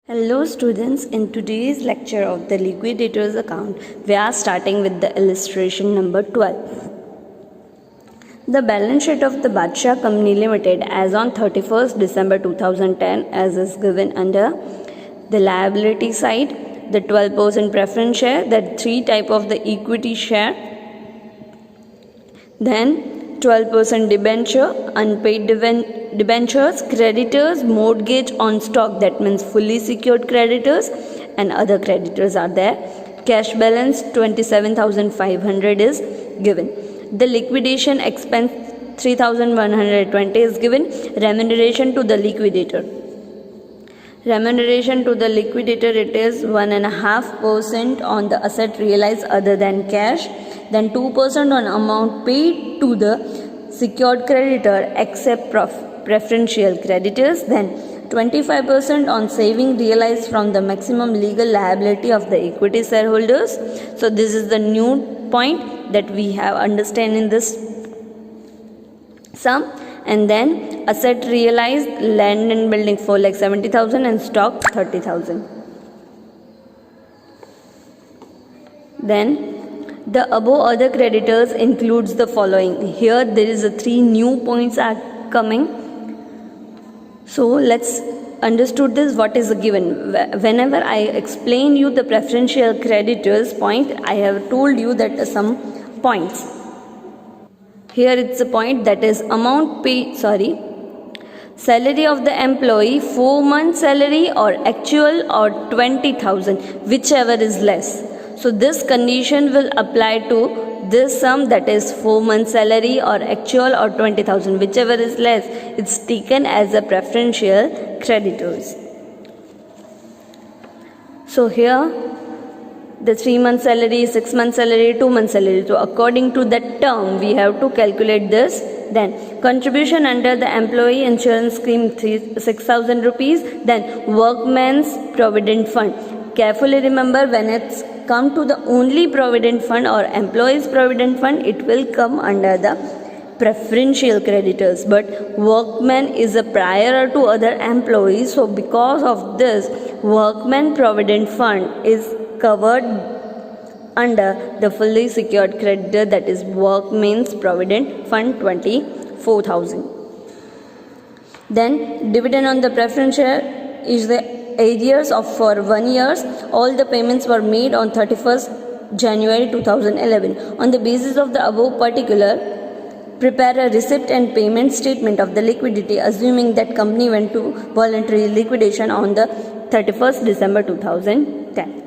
Hello students, in today's lecture of the liquidator's account, we are starting with the illustration number 12. The balance sheet of the Badshah Company Limited as on 31st December 2010 as is given under the liability side, the 12% preference share, the 3 type of the equity share, then 12% debenture, unpaid debentures, creditors, mortgage on stock, that means fully secured creditors, and other creditors are there. Cash balance 27,500 is given. The liquidation expense 3,120 is given. Remuneration to the liquidator. Remuneration to the liquidator, it is 1.5% on the asset realized other than cash, then 2% on amount paid to the secured creditor except preferential creditors, then 25% on saving realized from the maximum legal liability of the equity shareholders. So this is the new point that we have understand in this sum. And then asset realized, land and building 4,70,000 and stock 30,000. Then the above other creditors includes the following. Here there is a 3 new points are coming. So let's understood this, what is given. Whenever I explain you the preferential creditors point, I have told you that some points. Here it's a point, that is amount paid, salary of the employee, 4 months salary or actual or 20,000, whichever is less. So this condition will apply to this sum, that is 4 months salary or actual or 20,000, whichever is less, it's taken as a preferential creditors. So here the 3 months salary, 6 months salary, 2 months salary. So according to that term, we have to calculate this. Then contribution under the employee insurance scheme 6,000 rupees. Then workman's provident fund. Carefully remember, when it's come to the only provident fund or employees provident fund, it will come under the preferential creditors. But workman is a prior to other employees. So because of this, workman provident fund is covered under the fully secured creditor, that is workmen's provident fund 24,000. Then dividend on the preference share is the arrears of for 1 year. All the payments were made on 31st January 2011. On the basis of the above particular, prepare a receipt and payment statement of the liquidity, assuming that company went to voluntary liquidation on the 31st December 2010.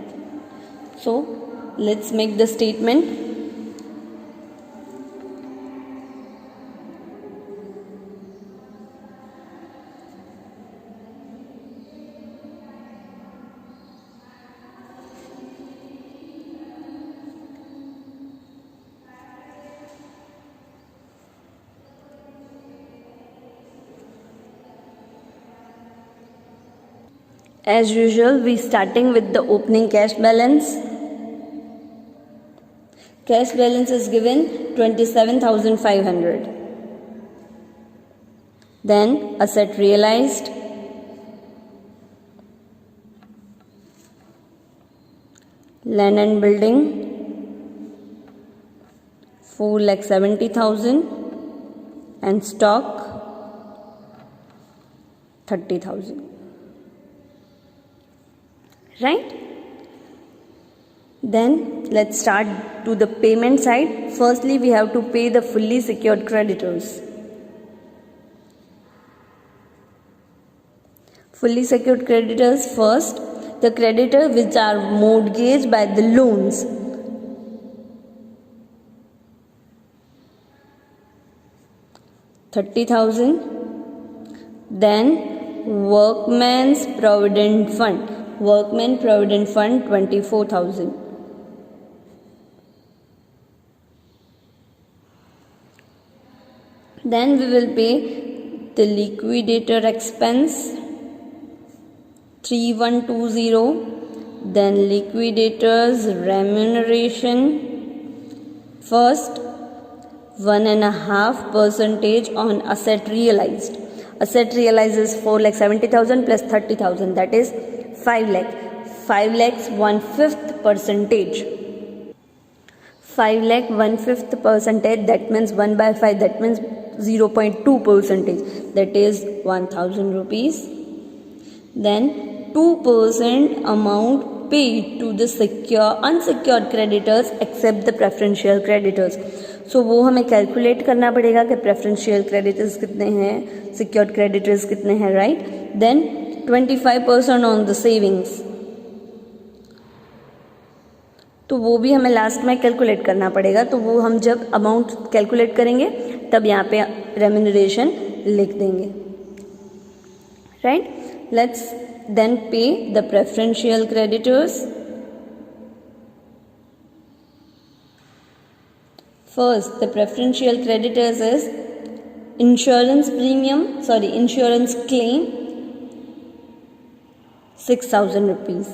So let's make the statement. As usual, we starting with the opening cash balance. Cash balance is given 27,500. Then asset realized, land and building 4,70,000 and stock 30,000. Right? Then let's start to the payment side. Firstly, we have to pay the fully secured creditors. Fully secured creditors first, the creditors which are mortgaged by the loans. $30,000. Then workman's provident fund. Workman provident fund 24,000. Then we will pay the liquidator expense 3,120. Then liquidator's remuneration, first 1.5% on asset realized. Asset realized is 4,70,000 plus 30,000, that is 5 lakh. 5 lakhs 1/5 percentage. 5 lakh 1/5 percentage, that means 1 by 5, that means 0.2 percentage, that is 1000 rupees. Then 2% amount paid to the unsecured creditors except the preferential creditors. So वो हमें calculate करना पड़ेगा कि preferential creditors कितने हैं, secured creditors कितने हैं, right. Then 25% on the savings, तो वो भी हमें लास्ट में कैलकुलेट करना पड़ेगा. तो वो हम जब अमाउंट कैलकुलेट करेंगे तब यहाँ पे रेम्यूनरेशन लिख देंगे, राइट. लेट्स देन पे the preferential creditors. First, the preferential creditors is insurance claim 6,000 rupees.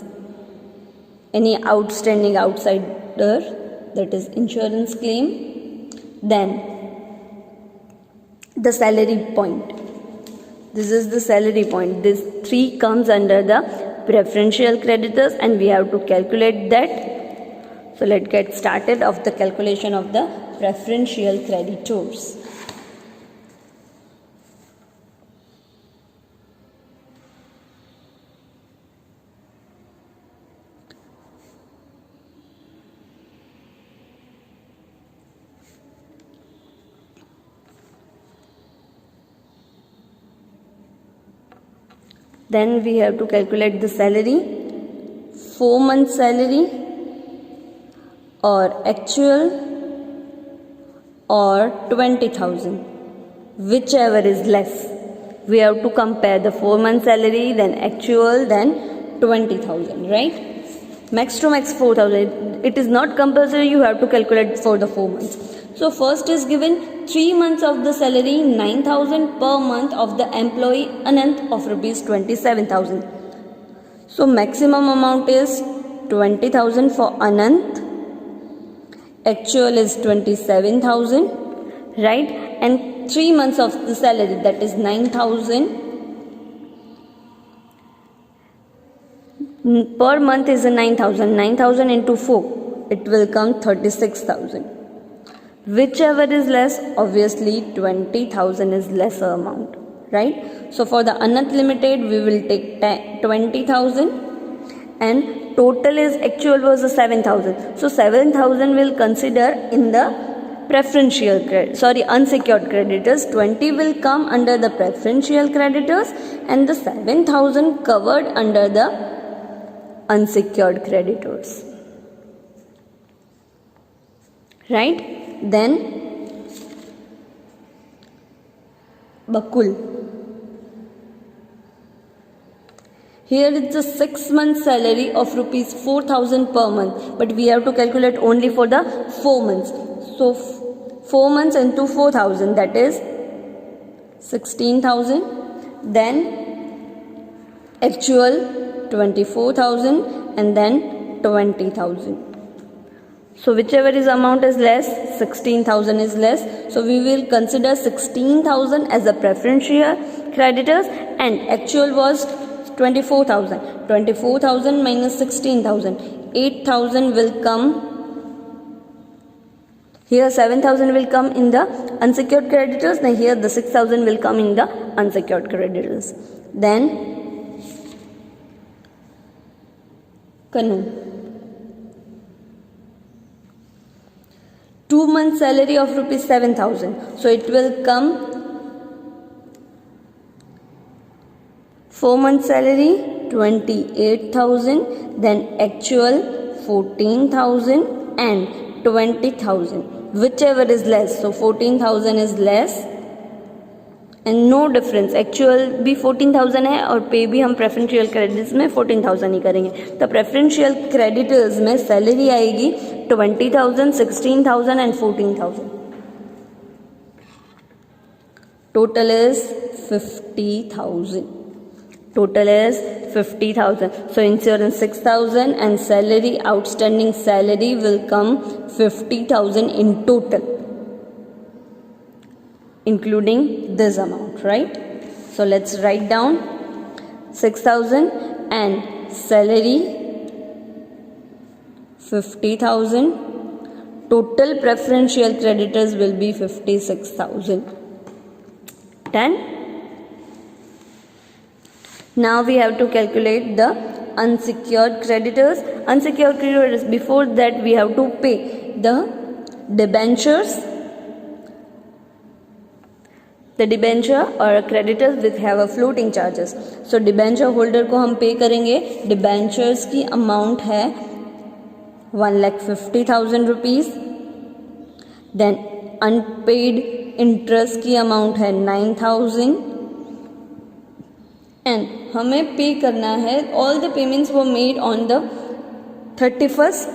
Any outstanding outsider, that is insurance claim. Then the salary point. This is the salary point. This 3 comes under the preferential creditors and we have to calculate that. So let's get started of the calculation of the preferential creditors. Then we have to calculate the salary, 4 months salary or actual or 20,000, whichever is less. We have to compare the 4 month salary, then actual, then 20,000, right? Max to max 4,000. It is not compulsory, you have to calculate for the 4 months. So first is given 3 months of the salary, 9,000 per month of the employee Anant of rupees 27,000. So maximum amount is 20,000 for Anant. Actual is 27,000, right? And 3 months of the salary, that is 9,000 per month is a 9,000. 9,000 into 4, it will come 36,000. Whichever is less, obviously 20,000 is lesser amount, right? So for the Anant Limited, we will take 20,000 and total is actual was a 7,000. So 7,000 will consider in the unsecured creditors. 20 will come under the preferential creditors and the 7,000 covered under the unsecured creditors, right? Then Bakul. Here it's a 6 month salary of rupees 4,000 per month, but we have to calculate only for the 4 months. So 4 months into 4,000, that is 16,000. Then actual 24,000 and then 20,000. So whichever is amount is less, 16,000 is less. So we will consider 16,000 as a preferential creditors and actual was 24,000. 24,000 minus 16,000. 8,000 will come. Here 7,000 will come in the unsecured creditors. Then here the 6,000 will come in the unsecured creditors. Then Kanu. 2 months salary of rupees 7,000. So it will come 4 months salary 28,000, then actual 14,000 and 20,000. Whichever is less. So 14,000 is less and no difference. Actual भी 14,000 है और पे भी हम preferential creditors में 14,000 ही करेंगे. तो preferential creditors में salary आएगी 20,000, 16,000 and 14,000. Total is 50,000. Total is 50,000. So insurance 6,000 and salary, outstanding salary will come 50,000 in total, including this amount, right? So let's write down 6,000 and salary 50,000, total preferential creditors will be 56,000. Done? Now we have to calculate the unsecured creditors. Unsecured creditors, before that we have to pay the debentures. The debenture or creditors will have a floating charges. So debenture holder को हम पे करेंगे. Debentures की amount है 1,50,000 rupees. Then unpaid interest की amount है 9,000. And हमें पे करना है, all the payments were made on the 31st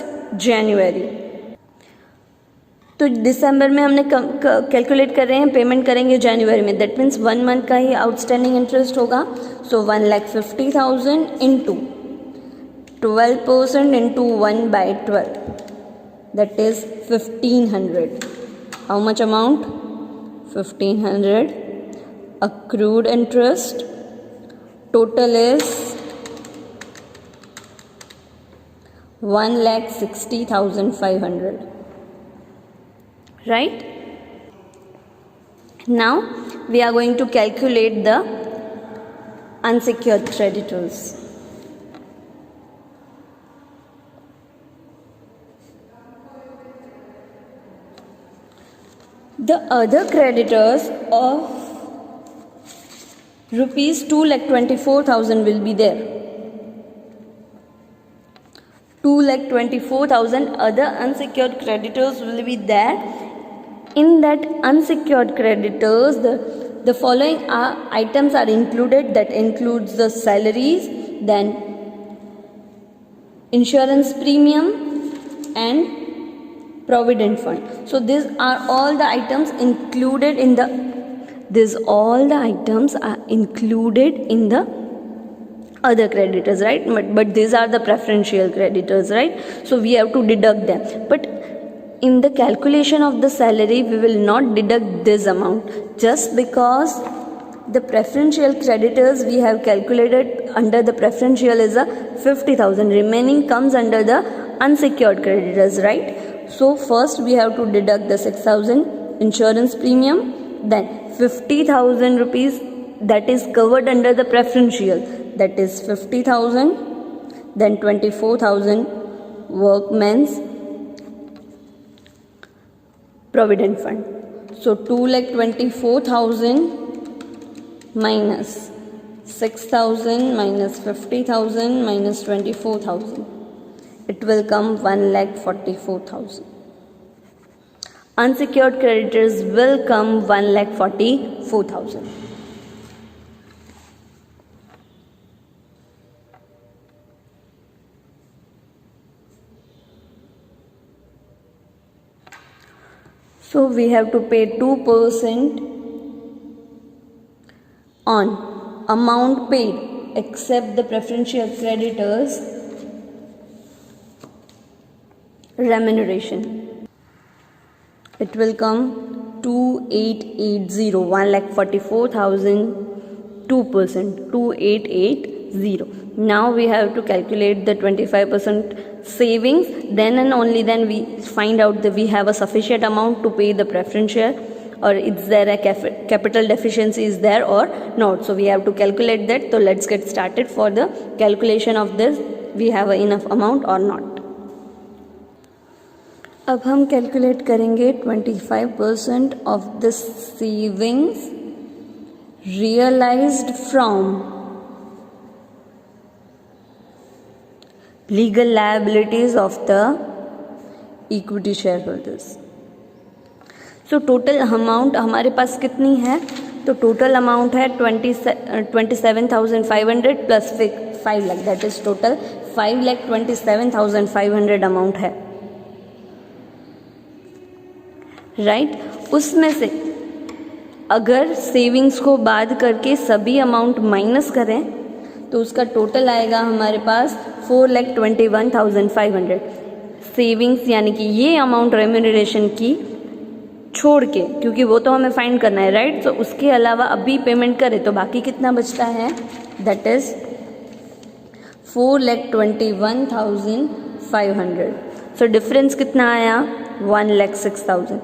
January. तो दिसंबर में हमने कैलकुलेट कर रहे हैं, पेमेंट करेंगे जनवरी में. दैट मीन्स 1 मंथ का ही आउटस्टैंडिंग इंटरेस्ट होगा. सो 1,50,000 into 12% into 1/12, that is 1,500. How much amount? 1,500. Accrued interest total is 1,60,500. Right? Now we are going to calculate the unsecured creditors. The other creditors of rupees 2,24,000 will be there. 2,24,000 other unsecured creditors will be there. In that unsecured creditors, the following items are included. That includes the salaries, then insurance premium and provident fund. So these are all the items included in the other creditors, right? But these are the preferential creditors, right? So we have to deduct them. But in the calculation of the salary, we will not deduct this amount, just because the preferential creditors we have calculated under the preferential is a 50,000. Remaining comes under the unsecured creditors, right? So first we have to deduct the 6,000 insurance premium, then 50,000 rupees that is covered under the preferential, that is 50,000, then 24,000 workmen's provident fund. So 2,24,000 minus 6,000 minus 50,000 minus 24,000, it will come 1,44,000. Unsecured creditors will come 1,44,000. So we have to pay 2% on amount paid except the preferential creditors remuneration. It will come 2,880, 1,44,000, 2%, 2,880. Now we have to calculate the 25% savings. Then and only then we find out that we have a sufficient amount to pay the preferential, or is there a capital deficiency is there or not. So we have to calculate that. So let's get started for the calculation of this. We have enough amount or not. अब हम calculate करेंगे 25% of the savings realised from legal liabilities of the equity share holders. So total amount हमारे पास कितनी है? तो total amount है 27,500 plus 5 lakh, that is total 5,27,500 amount है, राइट. उसमें से अगर सेविंग्स को बाद करके सभी अमाउंट माइनस करें तो उसका टोटल आएगा हमारे पास 4,21,500. सेविंग्स यानी कि ये अमाउंट रेम्यूनरेशन की छोड़ के, क्योंकि वो तो हमें फाइंड करना है, राइट. तो उसके अलावा अभी पेमेंट करें तो बाकी कितना बचता है? That is 4,21,500. सो डिफरेंस कितना आया? 1,06,000.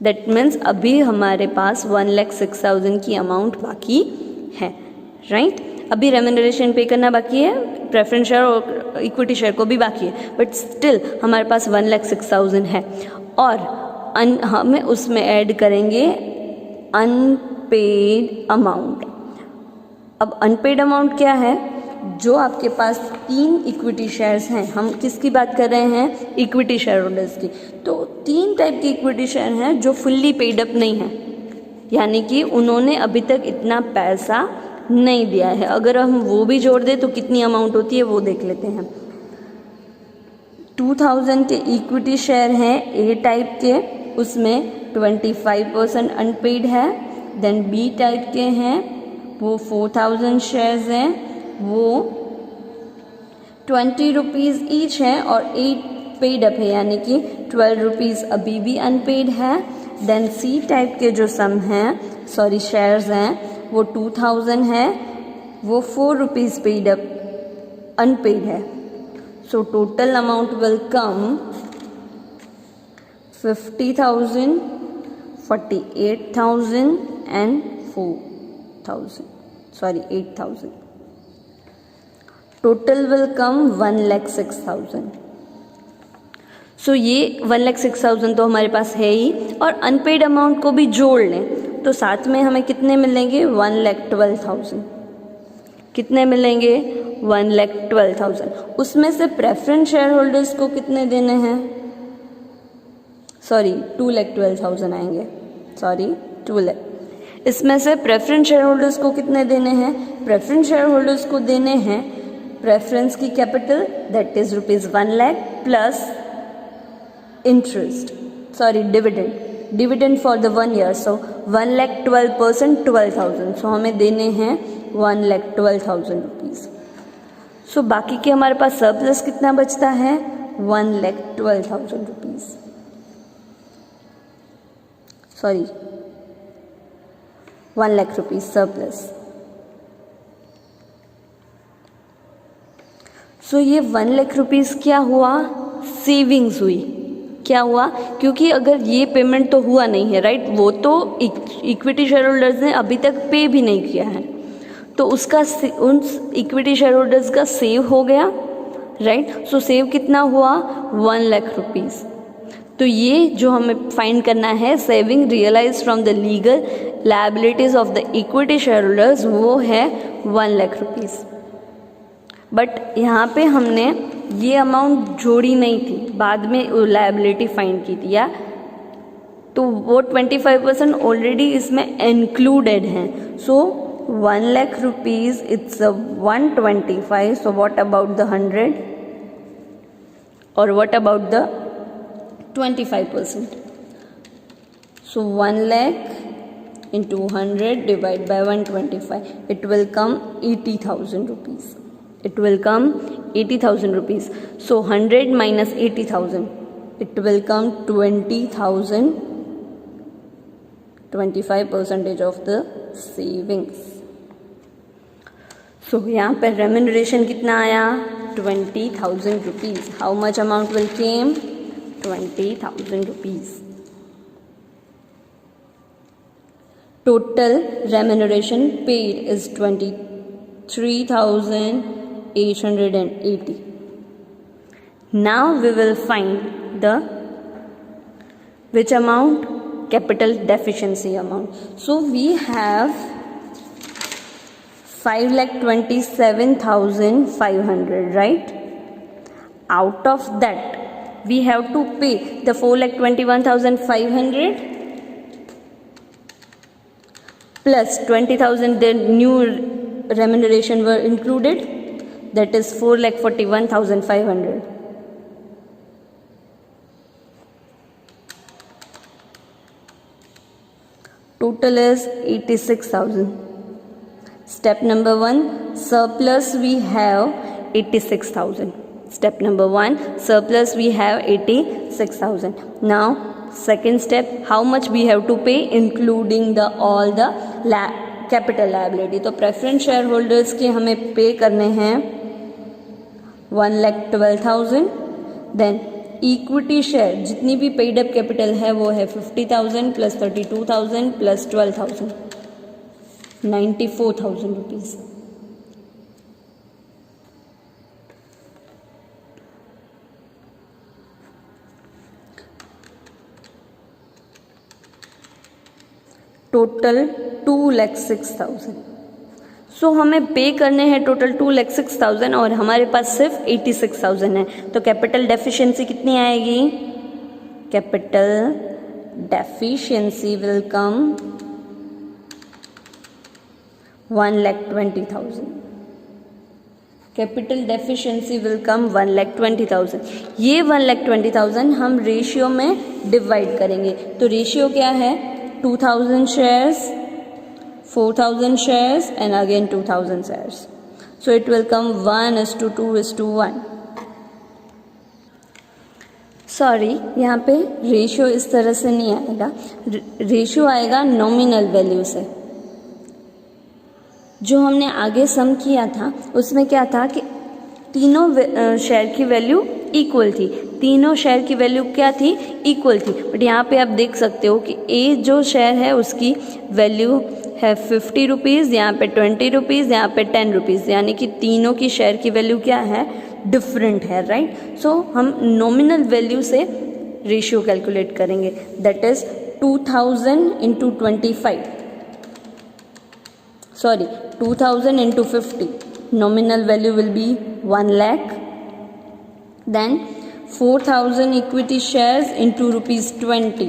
दैट मीन्स अभी हमारे पास 1,06,000 की अमाउंट बाकी है, राइट? अभी रेम्यूनरेशन पे करना बाकी है, प्रेफरेंस शेयर और इक्विटी शेयर को भी बाकी है, बट स्टिल हमारे पास 1,06,000 है और हमें उसमें ऐड करेंगे अनपेड अमाउंट. अब अनपेड अमाउंट क्या है? जो आपके पास 3 इक्विटी शेयर्स हैं, हम किसकी बात कर रहे हैं? इक्विटी शेयर होल्डर्स की. तो 3 टाइप के इक्विटी शेयर हैं जो फुल्ली पेड अप नहीं है, यानी कि उन्होंने अभी तक इतना पैसा नहीं दिया है. अगर हम वो भी जोड़ दें तो कितनी अमाउंट होती है वो देख लेते हैं. 2,000 के इक्विटी शेयर हैं ए टाइप के, उसमें 25% अनपेड है. देन बी टाइप के हैं, वो 4,000 शेयर्स हैं, वो 20 रुपीज़ ईच है और 8 पेड अप है, यानी कि 12 रुपीज़ अभी भी अनपेड है. देन सी टाइप के जो शेयर्स हैं वो 2,000 है, वो 4 रुपीज़ पेड अप अनपेड है. सो total amount will come 50,000, 48,000 and 8,000. Total will come 1,06,000. सो ये 1,06,000 तो हमारे पास है ही, और अनपेड अमाउंट को भी जोड़ लें तो साथ में हमें कितने मिलेंगे? 1,12,000. कितने मिलेंगे? 1,12,000. उसमें से प्रेफरेंस शेयर होल्डर्स को कितने देने हैं? 2,12,000 आएंगे. 2 लाख. इसमें से प्रेफरेंस शेयर होल्डर्स को कितने देने हैं? प्रेफरेंस शेयर होल्डर्स को देने हैं प्रेफरेंस की capital, that is ₹1 lakh plus interest, dividend for the 1 year. सो 1,12% 12,000. सो हमें देने हैं 1,12,000 रुपीज़. सो बाकी के हमारे पास सरप्लस कितना बचता है? 1,12,000 rupees. 1 lakh rupees surplus. So ये 1 लाख रुपीज़ क्या हुआ? सेविंग्स हुई. क्या हुआ? क्योंकि अगर ये पेमेंट तो हुआ नहीं है, राइट, वो तो इक्विटी शेयर होल्डर्स ने अभी तक पे भी नहीं किया है, तो उसका उन इक्विटी शेयर होल्डर्स का सेव हो गया, राइट. सो सेव कितना हुआ? 1 लाख रुपीज़. तो ये जो हमें फाइंड करना है, saving realise from the legal liabilities of the equity share holders, वो है 1 लाख रुपीज़. बट यहाँ पे हमने ये अमाउंट जोड़ी नहीं थी, बाद में लायबिलिटी फाइंड की थी, या तो वो 25% ऑलरेडी इसमें इंक्लूडेड हैं. सो 1 lakh rupees it's 125. So what about the 100 और what about the 25%? So 1 lakh into 100 divided by 125, it will come 80,000 rupees. It will come 80,000 rupees. So 100 minus 80,000, it will come 20,000, 25% of the savings. So यहाँ पर remuneration कितना आया? 20,000 rupees. How much amount will came? 20,000 rupees. Total remuneration paid is 23,880. Now we will find the which amount? Capital deficiency amount. So we have 5,27,500, right? Out of that we have to pay the 4,21,500 plus 20,000 the new remuneration were included, that is 4,41,500. Total is 86,000. Step number 1, surplus we have 86,000. Step number 1, surplus we have 86,000. Now second step, how much we have to pay including the all the capital liability. तो preference share holders के हमें पे करने हैं 1,12,000। Then equity share जितनी भी paid up capital है वो है 50,000 प्लस 32,000 प्लस 12,000, 94,000 रुपीज़। टोटल 2,06,000। सो हमें पे करने हैं टोटल 2,06,000 और हमारे पास सिर्फ 86,000 है। तो कैपिटल डेफिशिएंसी कितनी आएगी? Capital deficiency will come 1,20,000। Capital deficiency will come 1,20,000। ये 1,20,000 हम रेशियो में डिवाइड करेंगे। तो रेशियो क्या है? 2,000 shares, 4,000 shares and again 2,000 shares. So it will come 1:2:1. Sorry, यहाँ पे रेशियो इस तरह से नहीं आएगा, रेशियो आएगा नॉमिनल वैल्यू से। जो हमने आगे सम किया था उसमें क्या था कि तीनों शेयर की वैल्यू इक्वल थी, तीनों शेयर की वैल्यू क्या थी? इक्वल थी। बट यहाँ पे आप देख सकते हो कि ए जो शेयर है उसकी वैल्यू है 50 रुपीज़, यहाँ पे 20 रुपीज़, यहाँ पे 10 रुपीज़, यानी कि तीनों की शेयर की वैल्यू क्या है? डिफरेंट है, राइट। सो हम नॉमिनल वैल्यू से रेशियो कैलकुलेट करेंगे, that is 2,000 into 25, sorry 2,000 into 50, nominal value will be 1 lakh. Then 4,000 equity shares into rupees 20,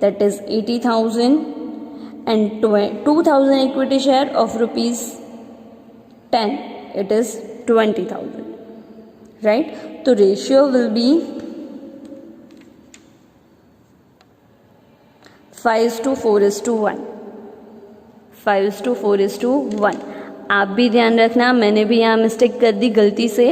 that is 80,000, and 2,000 equity share of rupees 10, it is 20,000, right? So ratio will be 5:4:1, 5:4:1। आप भी ध्यान रखना, मैंने भी यहाँ mistake कर दी गलती से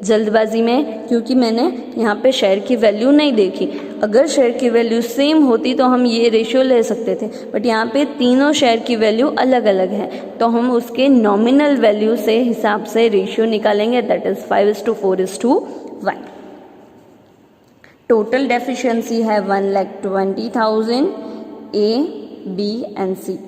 जल्दबाजी में, क्योंकि मैंने यहाँ पे शेयर की वैल्यू नहीं देखी। अगर शेयर की वैल्यू सेम होती तो हम ये रेशियो ले सकते थे, बट यहाँ पे तीनों शेयर की वैल्यू अलग अलग है, तो हम उसके नॉमिनल वैल्यू से हिसाब से रेशियो निकालेंगे, दैट इज 5:4:1। टोटल डेफिशिएंसी है 1,20,000, ए, बी एंड सी।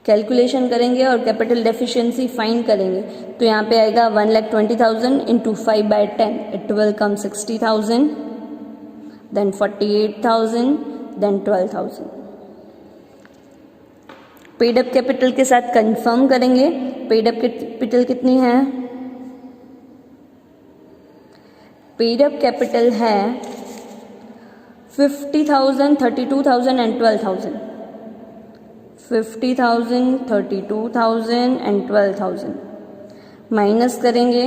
कैलकुलेशन करेंगे और कैपिटल डेफिशिएंसी फाइंड करेंगे। तो यहाँ पे आएगा 1,20,000 into 5/10, it will come 60,000, then 48,000, then 12,000। Paid up capital के साथ कंफर्म करेंगे। पेड अप कैपिटल कितनी है? पेड अप कैपिटल है 50,000, 32,000 एंड 12,000। 50,000, 32,000 एंड 12,000 माइनस करेंगे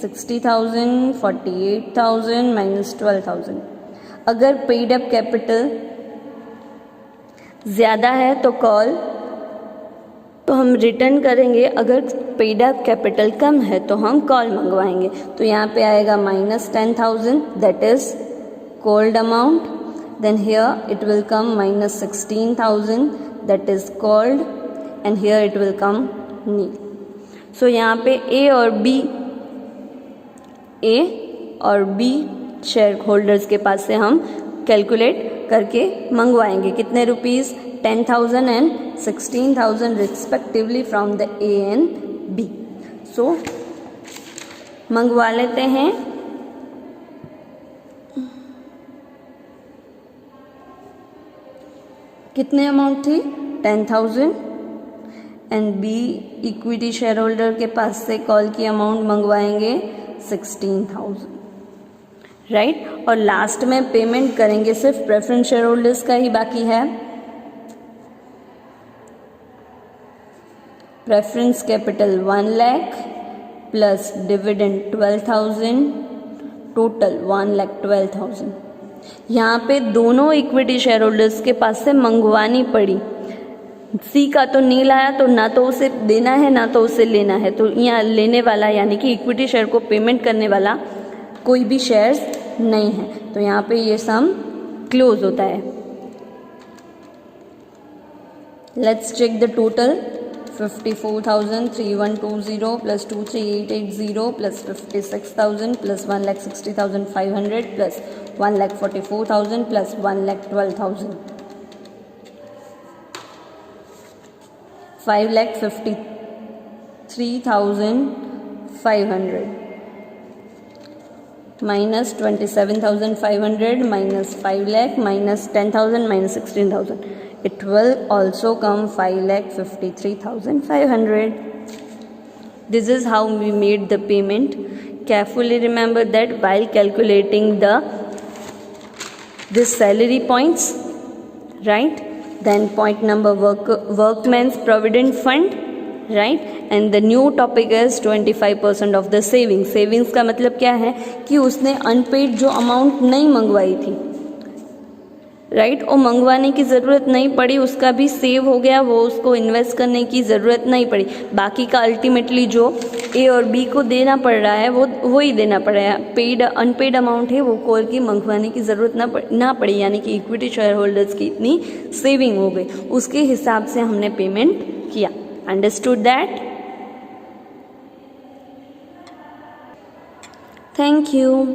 60,000, 48,000 माइनस 12,000। अगर पेड अप कैपिटल ज़्यादा है तो कॉल, तो हम रिटर्न करेंगे। अगर पेड अप कैपिटल कम है तो हम कॉल मंगवाएंगे। तो यहाँ पे आएगा -10,000, that is called amount, then here it will come -16,000, that is called, and here it will come nil. So यहाँ पे A और B शेयर होल्डर्स के पास से हम कैलकुलेट करके मंगवाएंगे कितने rupees? 10,000 and 16,000 respectively from the A and B। So मंगवा लेते हैं। कितने अमाउंट थी? 10,000 and B equity share holder के पास से कॉल की अमाउंट मंगवाएंगे 16,000, राइट। और लास्ट में पेमेंट करेंगे, सिर्फ प्रेफरेंस शेयर होल्डर्स का ही बाकी है। Preference capital 1 lakh plus dividend 12,000, total 1,12,000। यहाँ पे दोनों इक्विटी शेयर होल्डर्स के पास से मंगवानी पड़ी, सी का तो नहीं लाया, तो ना तो उसे देना है ना तो उसे लेना है, तो यहाँ लेने वाला यानी कि इक्विटी शेयर को पेमेंट करने वाला कोई भी शेयर्स नहीं है, तो यहाँ पे ये सम क्लोज होता है। Let's check the total. 54,3120 plus 23,880 plus 56,000 plus 1,60,500 plus 1,44,000 plus 1,12,000, 5,53,500 minus 27,500 minus 5 lakh minus 10,000 minus 16,000. It will also come 5,53,500. This is how we made the payment. Carefully remember that while calculating this salary points, right? Then point number workman's provident fund, right? And the new topic is 25% of the savings. Savings का मतलब क्या है कि उसने unpaid जो amount नहीं मंगवाई थी, राइट, और मंगवाने की ज़रूरत नहीं पड़ी, उसका भी सेव हो गया, वो उसको इन्वेस्ट करने की ज़रूरत नहीं पड़ी। बाकी का अल्टीमेटली जो ए और बी को देना पड़ रहा है वो ही देना पड़ रहा है। पेड अनपेड अमाउंट है वो कोई की मंगवाने की ज़रूरत ना पड़ी, यानी कि इक्विटी शेयर होल्डर्स की इतनी सेविंग हो गई, उसके हिसाब से हमने पेमेंट किया। Understood that? Thank you.